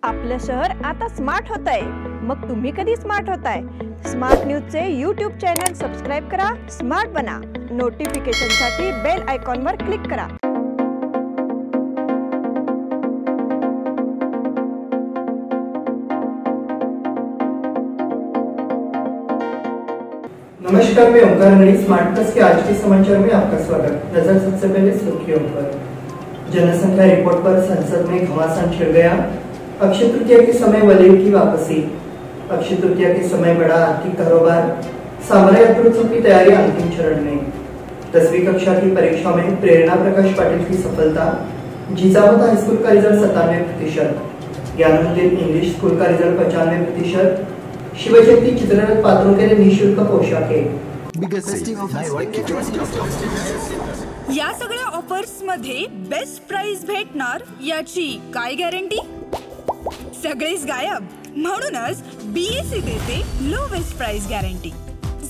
आपलं शहर आता स्मार्ट होत आहे। मग तुम्ही कधी स्मार्ट होताय? स्मार्ट न्यूजचे यूट्यूब चॅनल सबस्क्राइब करा, स्मार्ट बना। नोटिफिकेशनसाठी बेल आयकॉनवर क्लिक करा। नमस्कार, मैं ओंकार अंगड़ी। स्मार्ट प्लस के आज के समाचार में आपका स्वागत। नजर सबसे पहले सुर्खियों पर। जनसंख्या रिपोर्ट पर संसद में घमासान छिड़ गया। अक्षय तृतीया के समय वलीव की वापसी। अक्षय तृतीया के समय बड़ा आर्थिक कारोबार। सामरा यात्रोत्सव की तैयारी अंतिम चरण में। 10वीं कक्षा की परीक्षा में प्रेरणा प्रकाश पाटिल की सफलता। जिजावत हाई स्कूल का रिजल्ट 97%। ज्ञान मंदिर इंग्लिश स्कूल का रिजल्ट 95%। शिवशक्ति चित्ररथ पात्रों के लिए निःशुल्क पोशाखें। या सगळ्या ऑफर्स मध्ये बेस्ट प्राइस भेटणार याची काय गॅरंटी? सगळेच गायब। म्हणूनच बीएससी देते लोवेस्ट प्राइस गॅरंटी।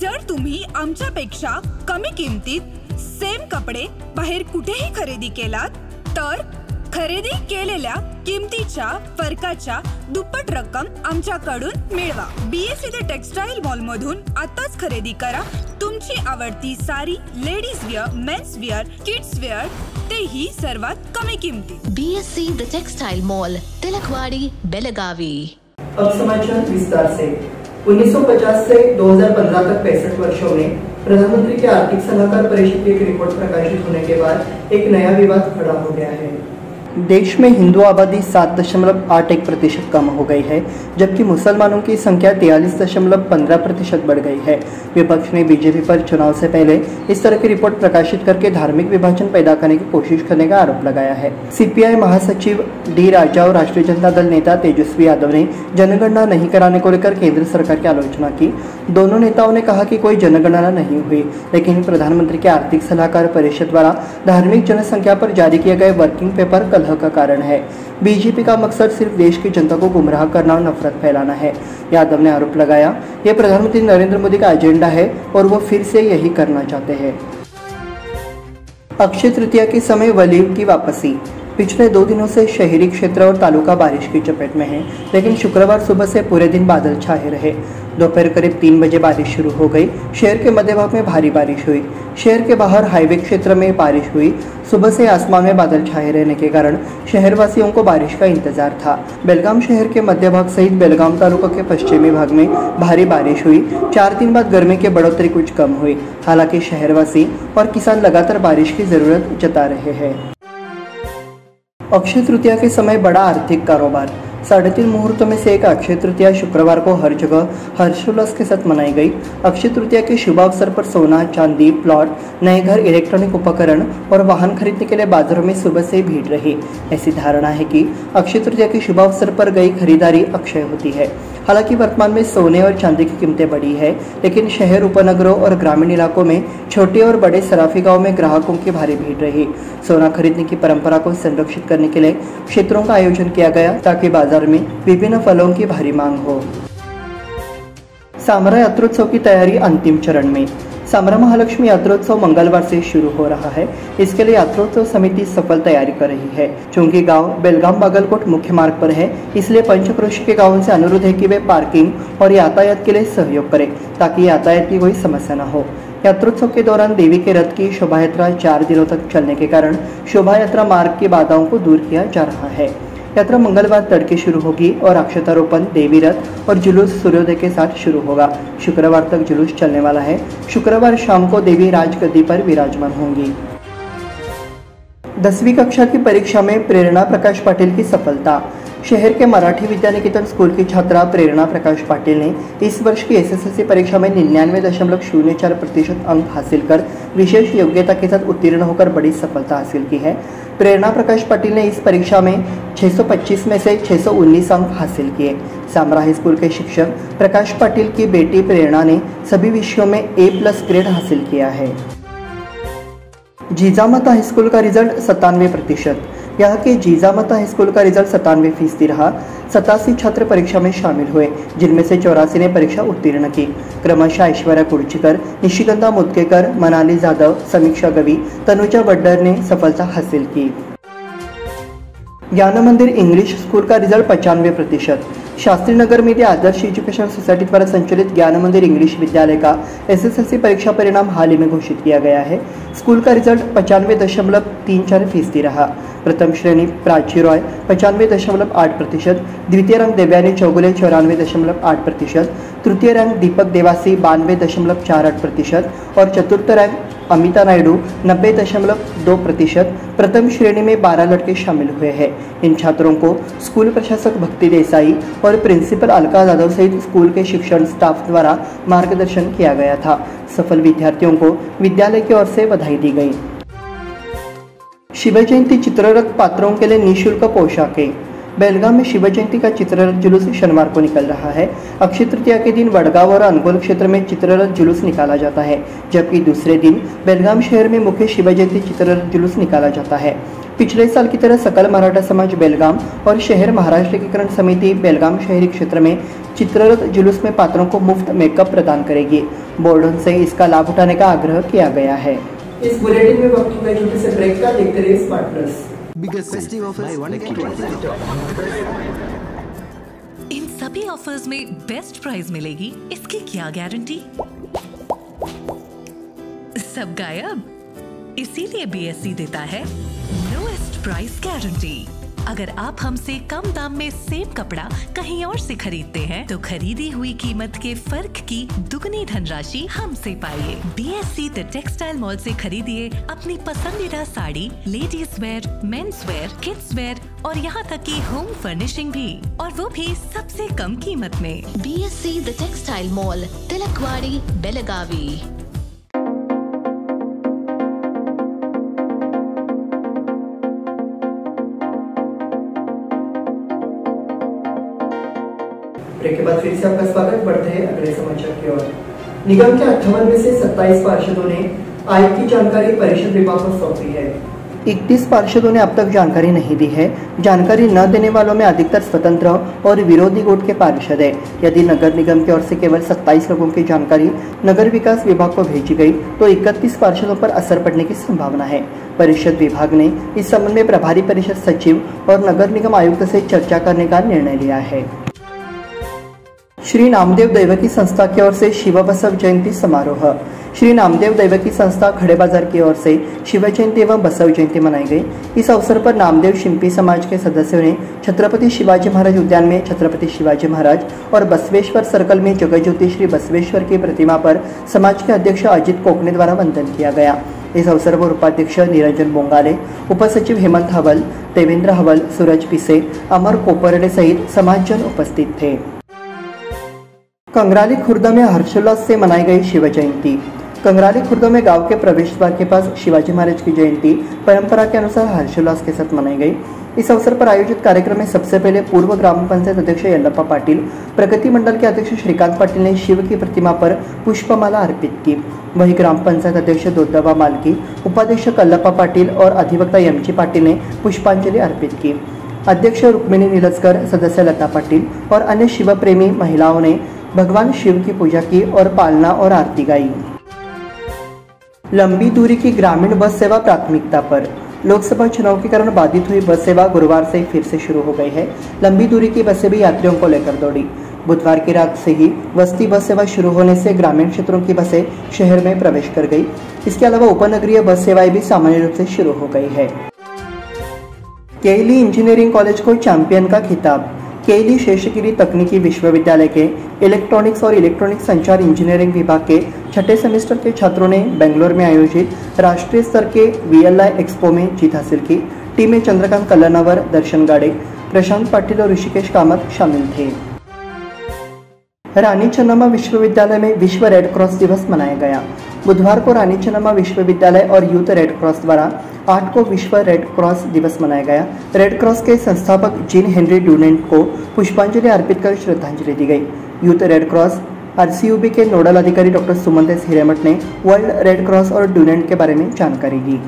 जर तुम्ही आमच्यापेक्षा कमी किमतीत सेम कपडे बाहेर कुठेही खरेदी केलात तर खरेदी केलेल्या किमतीच्या फरकाच्या दुप्पट रक्कम आमच्याकडून मिळवा। बीएससी द टेक्सटाईल मॉल मधून आताच खरेदी करा तुमची आवडती sari, ladies wear, men's wear, kids wear, तेही सर्वात कमी किमतीत। BSC the textile mall, Tilakwadi, Belagavi. अब समाचार विस्तार से। 1950 से 2015 तक 65 वर्षों में प्रधानमंत्री के आर्थिक सलाहकार परिषद की एक रिपोर्ट प्रकाशित होने के बाद एक नया विवाद खड़ा हो गया है। देश में हिंदू आबादी 7.81% कम हो गई है, जबकि मुसलमानों की संख्या 43.15% बढ़ गई है। विपक्ष ने बीजेपी पर चुनाव से पहले इस तरह की रिपोर्ट प्रकाशित करके धार्मिक विभाजन पैदा करने की कोशिश करने का आरोप लगाया है। सीपीआई महासचिव डी राजा और राष्ट्रीय जनता दल नेता तेजस्वी यादव ने जनगणना नहीं कराने को लेकर केंद्र सरकार की आलोचना की। दोनों नेताओं ने कहा कि कोई जनगणना नहीं हुई, लेकिन प्रधानमंत्री के आर्थिक सलाहकार परिषद द्वारा धार्मिक जनसंख्या पर जारी किए गए वर्किंग पेपर कलह का कारण है। बीजेपी का मकसद सिर्फ देश की जनता को गुमराह करना और नफरत फैलाना है। यादव ने आरोप लगाया, यह प्रधानमंत्री नरेंद्र मोदी का एजेंडा है और वो फिर से यही करना चाहते हैं। अक्षय तृतीया के समय वलीव की वापसी। पिछले 2 दिनों से शहरी क्षेत्र और तालुका बारिश की चपेट में है, लेकिन शुक्रवार सुबह से पूरे दिन बादल छाए रहे। दोपहर करीब 3 बजे बारिश शुरू हो गई। शहर के मध्य भाग में भारी बारिश हुई। शहर के बाहर हाईवे क्षेत्र में बारिश हुई। सुबह से आसमान में बादल छाए रहने के कारण शहरवासियों को बारिश का इंतजार था। बेलगाम शहर के मध्य भाग सहित बेलगाम तालुका के पश्चिमी भाग में भारी बारिश हुई। 4 दिन बाद गर्मी की बढ़ोतरी कुछ कम हुई। हालांकि शहरवासी और किसान लगातार बारिश की जरूरत जता रहे हैं। अक्षय तृतीया के समय बड़ा आर्थिक कारोबार। 3.5 मुहूर्तों में से एक अक्षय तृतीया शुक्रवार को हर जगह हर्षोल्लास के साथ मनाई गई। अक्षय तृतीया के शुभ अवसर पर सोना, चांदी, प्लॉट, नए घर, इलेक्ट्रॉनिक उपकरण और वाहन खरीदने के लिए बाजारों में सुबह से भीड़ रही। ऐसी धारणा है कि अक्षय तृतीया के शुभ अवसर पर गई खरीदारी अक्षय होती है। हालांकि वर्तमान में सोने और चांदी की कीमतें बढ़ी है, लेकिन शहर, उपनगरों और ग्रामीण इलाकों में छोटे और बड़े सराफी गांव में ग्राहकों की भारी भीड़ रही। सोना खरीदने की परंपरा को संरक्षित करने के लिए क्षेत्रों का आयोजन किया गया ताकि बाजार में विभिन्न फलों की भारी मांग हो। सामरा यात्रोत्सव की तैयारी अंतिम चरण में। सामरा महालक्ष्मी यात्रोत्सव मंगलवार से शुरू हो रहा है। इसके लिए यात्रोत्सव समिति सफल तैयारी कर रही है। चूंकि गांव बेलगाम बागलकोट मुख्य मार्ग पर है, इसलिए पंचक्रोशी के गांवों से अनुरोध है कि वे पार्किंग और यातायात के लिए सहयोग करें ताकि यातायात की कोई समस्या न हो। यात्रोत्सव के दौरान देवी के रथ की शोभा यात्रा 4 दिनों तक चलने के कारण शोभा यात्रा मार्ग की बाधाओं को दूर किया जा रहा है। यात्रा मंगलवार तड़के शुरू होगी और अक्षतारोपण, देवी रथ और जुलूस सूर्योदय के साथ शुरू होगा। शुक्रवार तक जुलूस चलने वाला है। शुक्रवार शाम को देवी राजगद्दी पर विराजमान होंगी। 10वीं कक्षा की परीक्षा में प्रेरणा प्रकाश पाटिल की सफलता। शहर के मराठी विद्यानिकेतन स्कूल की छात्रा प्रेरणा प्रकाश पाटिल ने इस वर्ष की एसएसएलसी परीक्षा में 99.04% अंक हासिल कर विशेष योग्यता के साथ उत्तीर्ण होकर बड़ी सफलता हासिल की है। प्रेरणा प्रकाश पाटिल ने इस परीक्षा में 625 में से 619 अंक हासिल किए। सामरा हाई स्कूल के शिक्षक प्रकाश पाटिल की बेटी प्रेरणा ने सभी विषयों में A+ ग्रेड हासिल किया है। जिजामत हाई स्कूल का रिजल्ट 97%। यहाँ के जिजामत हाई स्कूल का रिजल्ट 97% रहा। 87 छात्र परीक्षा में शामिल हुए, जिनमें से 84 ने परीक्षा उत्तीर्ण की। क्रमशः ऐश्वर्या कुर्चीकर, निशिगंधा मुदकेकर, मनाली जाधव, समीक्षा गवी, तनुजा वड्डर ने सफलता हासिल की। ज्ञान मंदिर इंग्लिश स्कूल का रिजल्ट 95%। शास्त्री नगर में आदर्श एजुकेशन सोसाइटी द्वारा संचालित ज्ञान मंदिर इंग्लिश विद्यालय का SSLC परीक्षा परिणाम हाल ही में घोषित किया गया है। स्कूल का रिजल्ट 95.34% रहा। प्रथम श्रेणी प्राची रॉय 95.8%, द्वितीय रैंक देवयानी चौगुले 94.8%, तृतीय रैंक दीपक देवासी 92.48% और चतुर्थ रैंक अमिता नायडू 90.2%। प्रथम श्रेणी में 12 लड़के शामिल हुए हैं। इन छात्रों को स्कूल प्रशासक भक्ति देसाई और प्रिंसिपल अलका यादव सहित स्कूल के शिक्षण स्टाफ द्वारा मार्गदर्शन किया गया था। सफल विद्यार्थियों को विद्यालय की ओर से बधाई दी गई। शिव जयंती चित्ररथ पात्रों के लिए निःशुल्क पोशाकें। बेलगाम में शिव जयंती का चित्ररथ जुलूस शनिवार को निकल रहा है। अक्षय तृतीया के दिन वडगांव और अनगोल क्षेत्र में चित्ररथ जुलूस निकाला जाता है, जबकि दूसरे दिन बेलगाम शहर में मुख्य शिव जयंती चित्ररथ जुलूस निकाला जाता है। पिछले साल की तरह सकल मराठा समाज बेलगाम और शहर महाराष्ट्र एकीकरण समिति बेलगाम शहरी क्षेत्र में चित्ररथ जुलूस में पात्रों को मुफ्त मेकअप प्रदान करेगी। बोर्डों से इसका लाभ उठाने का आग्रह किया गया है। इस बुलेटिन में वक्त हो गया छोटे से ब्रेक का। देखते रहिए स्मार्ट प्लस। इन सभी ऑफर्स में बेस्ट प्राइस मिलेगी, इसकी क्या गारंटी? सब गायब, इसीलिए BSC देता है लोएस्ट प्राइस गारंटी। अगर आप हमसे कम दाम में सेम कपड़ा कहीं और से खरीदते हैं तो खरीदी हुई कीमत के फर्क की दुगनी धनराशि हमसे पाइए। BSC द टेक्सटाइल मॉल से खरीदिए अपनी पसंदीदा sari, ladies wear, men's wear, kids where और यहाँ तक की होम फर्निशिंग भी, और वो भी सबसे कम कीमत में। BSC the textile mall, Tilakwadi, Belagavi. Break के बाद फिर से आपका स्वागत। बढ़ते हैं अगले समाचार की ओर। निगम के 58 में से 27 पार्षदों ने आय की जानकारी परिषद विभाग को सौंपी है। 31 पार्षदों ने अब तक जानकारी नहीं दी है। जानकारी न देने वालों में अधिकतर स्वतंत्र और विरोधी गुट के पार्षद है। यदि नगर निगम की ओर से केवल 27 लोगों की जानकारी नगर विकास विभाग को भेजी गई तो 31 पार्षदों पर असर पड़ने की संभावना है। परिषद विभाग ने इस संबंध में प्रभारी परिषद सचिव और नगर निगम आयुक्त से चर्चा करने का निर्णय लिया है। श्री नामदेव दैवकी संस्था की ओर से शिव बसव जयंती समारोह। श्री नामदेव दैवकी संस्था खड़े बाजार की ओर से शिव जयंती एवं बसव जयंती मनाई गई। इस अवसर पर नामदेव शिंपी समाज के सदस्यों ने छत्रपति शिवाजी महाराज उद्यान में छत्रपति शिवाजी महाराज और बसवेश्वर सर्कल में जगज्योति श्री बसवेश्वर की प्रतिमा पर समाज के अध्यक्ष अजित कोकने द्वारा वंदन किया गया। इस अवसर पर उपाध्यक्ष निरंजन बोंगाले, उपसचिव हेमंत हवल, देवेंद्र हवल, सूरज पिसे, अमर कोपरडे सहित समाजजन उपस्थित थे। कंगराली खुर्द में हर्षोल्लास से मनाई गई शिव जयंती। कंगराली खुर्द में गांव के प्रवेश द्वार के पास शिवाजी महाराज की जयंती परंपरा के अनुसार हर्षोल्लास के साथ मनाई गई। इस अवसर पर आयोजित कार्यक्रम में सबसे पहले पूर्व ग्राम पंचायत अध्यक्ष यल्लप्पा पाटिल, प्रगति मंडल के अध्यक्ष श्रीकांत पाटिल ने शिव की प्रतिमा पर पुष्पमाला अर्पित की। वहीं ग्राम पंचायत अध्यक्ष दोद्दवा मालकी, उपाध्यक्ष कल्लप्पा पाटिल और अधिवक्ता एमजी पाटिल ने पुष्पांजलि अर्पित की। अध्यक्ष रुक्मिणी नीलस्कर, सदस्य लता पाटिल और अन्य शिव प्रेमी महिलाओं ने भगवान शिव की पूजा की और पालना और आरती गाई। लंबी दूरी की ग्रामीण बस सेवा प्राथमिकता पर। लोकसभा चुनाव के कारण बाधित हुई बस सेवा गुरुवार से फिर से शुरू हो गई है। लंबी दूरी की बसें भी यात्रियों को लेकर दौड़ी। बुधवार की रात से ही वस्ती बस सेवा शुरू होने से ग्रामीण क्षेत्रों की बसें शहर में प्रवेश कर गई। इसके अलावा उपनगरीय बस सेवाएं भी सामान्य रूप से शुरू हो गई है। केएलई इंजीनियरिंग कॉलेज को चैंपियन का खिताब। केएलई शेषगिरी तकनीकी विश्वविद्यालय के इलेक्ट्रॉनिक्स और इलेक्ट्रॉनिक संचार इंजीनियरिंग विभाग के छठे सेमेस्टर के छात्रों ने बेंगलोर में आयोजित राष्ट्रीय स्तर के VLI एक्सपो में जीत हासिल की। टीम में चंद्रकांत कल्लनावर, दर्शन गाड़े, प्रशांत पाटिल और ऋषिकेश कामत शामिल थे। रानी चन्नम्मा विश्वविद्यालय में विश्व रेड क्रॉस दिवस मनाया गया। बुधवार को रानी चन्नम्मा विश्वविद्यालय और यूथ रेड क्रॉस द्वारा 8 को विश्व रेड क्रॉस दिवस मनाया गया। रेड क्रॉस के संस्थापक जीन हेनरी ड्यूनेंट को पुष्पांजलि अर्पित कर श्रद्धांजलि दी गई। यूथ रेड क्रॉस RCUB के नोडल अधिकारी डॉक्टर सुमंत एस हिरेमठ ने वर्ल्ड रेड क्रॉस और ड्यूनेंट के बारे में जानकारी दी।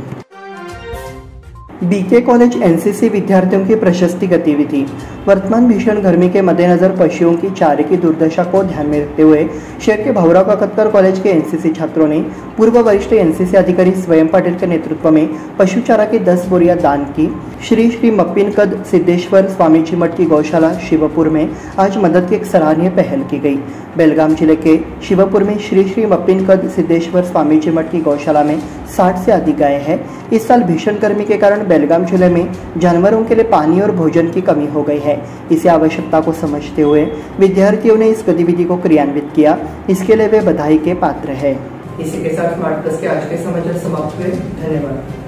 बीके कॉलेज एनसीसी विद्यार्थियों की प्रशस्ति गतिविधि। वर्तमान भीषण गर्मी के मद्देनजर पशुओं की चारे की दुर्दशा को ध्यान में रखते हुए शहर के भौरा काकतकर कॉलेज के एनसीसी छात्रों ने पूर्व वरिष्ठ एनसीसी अधिकारी स्वयं पाटिल के नेतृत्व में पशु चारा की 10 बोरियां दान की। श्री श्री मप्पिनकद सिद्धेश्वर स्वामीजी मठ की गौशाला शिवपुर में आज मदद की एक सराहनीय पहल की गई। बेलगाम जिले के शिवपुर में श्री श्री मप्पिनकद सिद्धेश्वर स्वामीजी मठ की गौशाला में 60 से अधिक गायें हैं। इस साल भीषण गर्मी के कारण बेलगाम जिले में जानवरों के लिए पानी और भोजन की कमी हो गई है। इसी आवश्यकता को समझते हुए विद्यार्थियों ने इस गतिविधि को क्रियान्वित किया। इसके लिए वे बधाई के पात्र हैं। इसी के साथ स्मार्ट प्लस के आज के समाचार समाप्त हुए। धन्यवाद।